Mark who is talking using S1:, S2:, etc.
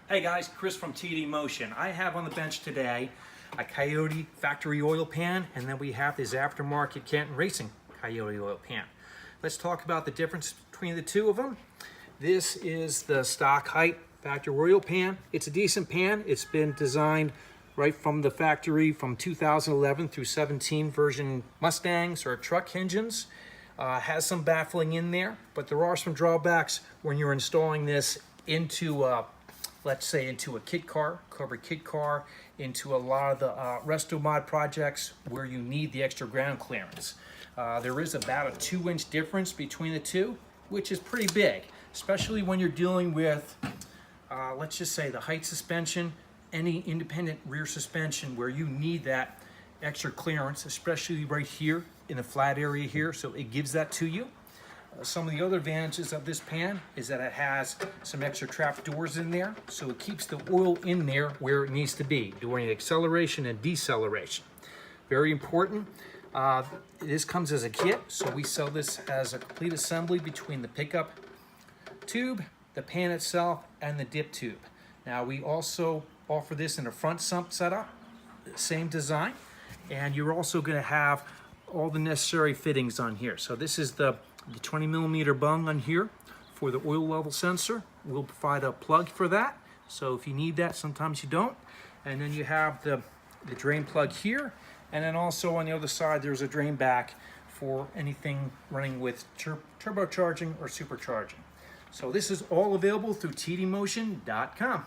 S1: Hey guys, Chris from TD Motion. I have on the bench today a Coyote factory oil pan, and then we have this aftermarket Canton Racing Coyote oil pan. Let's talk about the difference between the two of them. This is the stock height factory oil pan. It's a decent pan. It's been designed right from the factory from 2011 through 17 version Mustangs or truck engines. Has some baffling in there, but there are some drawbacks when you're installing this into let's say into a kit car, covered kit car, into a lot of the resto mod projects where you need the extra ground clearance. There is about a 2-inch difference between the two, which is pretty big, especially when you're dealing with, let's just say the height suspension, any independent rear suspension where you need that extra clearance, especially right here in the flat area here, so it gives that to you. Some of the other advantages of this pan is that it has some extra trap doors in there, so it keeps the oil in there where it needs to be during acceleration and deceleration. Very important. This comes as a kit, so we sell this as a complete assembly between the pickup tube, the pan itself, and the dip tube. Now we also offer this in a front sump setup, same design, and you're also going to have all the necessary fittings on here. So this is the 20mm bung on here for the oil level sensor. We'll provide a plug for that, so if you need that, sometimes you don't. And then you have the drain plug here, and then also on the other side there's a drain back for anything running with turbocharging or supercharging. So this is all available through tdmotion.com.